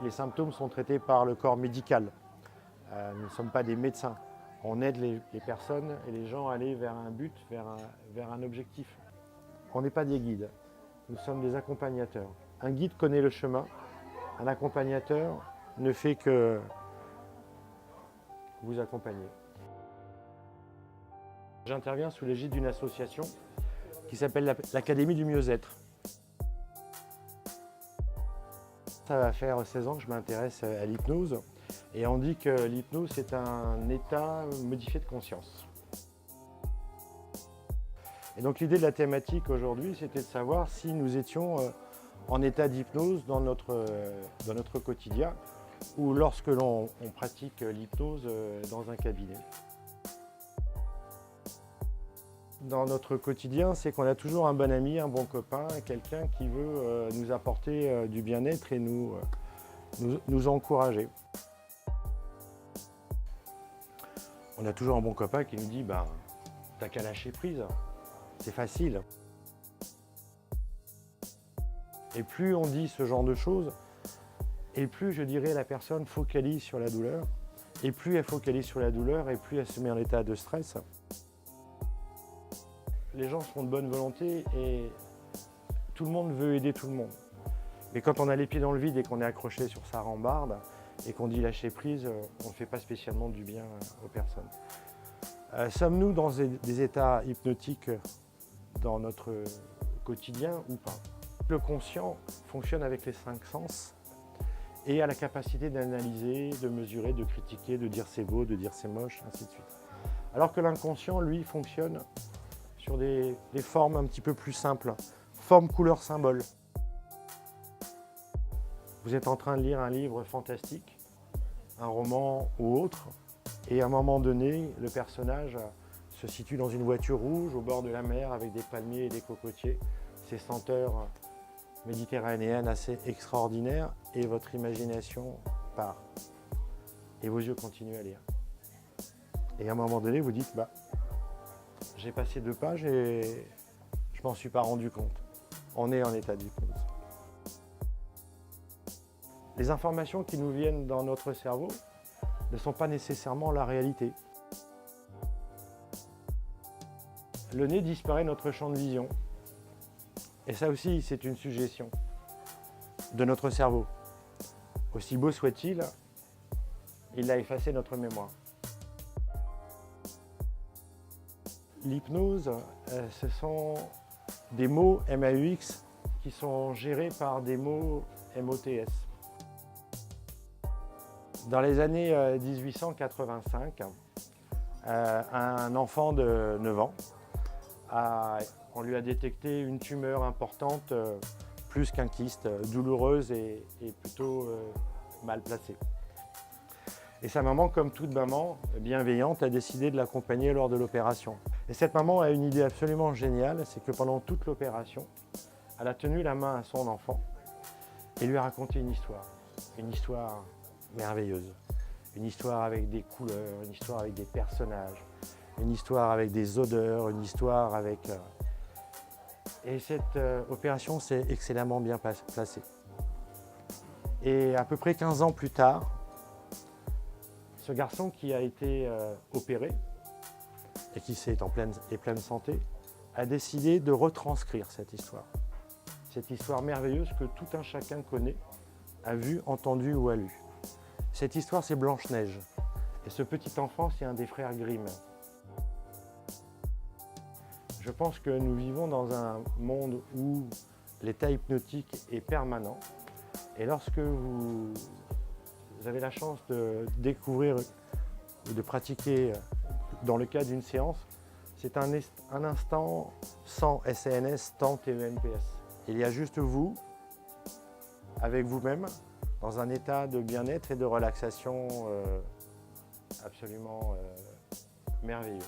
Les symptômes sont traités par le corps médical. Nous ne sommes pas des médecins. On aide les personnes et les gens à aller vers un but, vers un objectif. On n'est pas des guides, nous sommes des accompagnateurs. Un guide connaît le chemin, un accompagnateur ne fait que vous accompagner. J'interviens sous l'égide d'une association qui s'appelle l'Académie du mieux-être. Ça va faire 16 ans que je m'intéresse à l'hypnose et on dit que l'hypnose c'est un état modifié de conscience. Et donc l'idée de la thématique aujourd'hui c'était de savoir si nous étions en état d'hypnose dans notre quotidien ou lorsque l'on pratique l'hypnose dans un cabinet. Dans notre quotidien, c'est qu'on a toujours un bon ami, un bon copain, quelqu'un qui veut nous apporter du bien-être et nous encourager. On a toujours un bon copain qui nous dit « t'as qu'à lâcher prise, c'est facile ». Et plus on dit ce genre de choses, et plus je dirais la personne focalise sur la douleur, et plus elle focalise sur la douleur, et plus elle se met en état de stress. Les gens sont de bonne volonté et tout le monde veut aider tout le monde. Mais quand on a les pieds dans le vide et qu'on est accroché sur sa rambarde et qu'on dit lâcher prise, on ne fait pas spécialement du bien aux personnes. Sommes-nous dans des états hypnotiques dans notre quotidien ou pas? Le conscient fonctionne avec les 5 sens et a la capacité d'analyser, de mesurer, de critiquer, de dire c'est beau, de dire c'est moche, ainsi de suite. Alors que l'inconscient, lui, fonctionne sur des formes un petit peu plus simples, forme, couleur, symbole. Vous êtes en train de lire un livre fantastique, un roman ou autre, et à un moment donné, le personnage se situe dans une voiture rouge au bord de la mer avec des palmiers et des cocotiers, ces senteurs méditerranéennes assez extraordinaires, et votre imagination part. Et vos yeux continuent à lire. Et à un moment donné, vous dites, j'ai passé 2 pages et je m'en suis pas rendu compte. On est en état d'hypnose. Les informations qui nous viennent dans notre cerveau ne sont pas nécessairement la réalité. Le nez disparaît de notre champ de vision. Et ça aussi, c'est une suggestion de notre cerveau. Aussi beau soit-il, il a effacé notre mémoire. L'hypnose, ce sont des mots MAUX qui sont gérés par des mots MOTS. Dans les années 1885, un enfant de 9 ans, on lui a détecté une tumeur importante, plus qu'un kyste, douloureuse et plutôt mal placée. Et sa maman, comme toute maman bienveillante, a décidé de l'accompagner lors de l'opération. Et cette maman a une idée absolument géniale, c'est que pendant toute l'opération, elle a tenu la main à son enfant et lui a raconté une histoire merveilleuse, une histoire avec des couleurs, une histoire avec des personnages, une histoire avec des odeurs, une histoire avec... Et cette opération s'est excellemment bien placée. Et à peu près 15 ans plus tard, ce garçon qui a été opéré et qui est en pleine santé, a décidé de retranscrire cette histoire merveilleuse que tout un chacun connaît, a vu, entendu ou a lu. Cette histoire, c'est Blanche-Neige. Et ce petit enfant, c'est un des frères Grimm. Je pense que nous vivons dans un monde où l'état hypnotique est permanent. Et lorsque vous avez la chance de découvrir ou de pratiquer dans le cadre d'une séance, c'est un instant sans SNS, temps TENPS. Il y a juste vous, avec vous-même, dans un état de bien-être et de relaxation absolument merveilleux.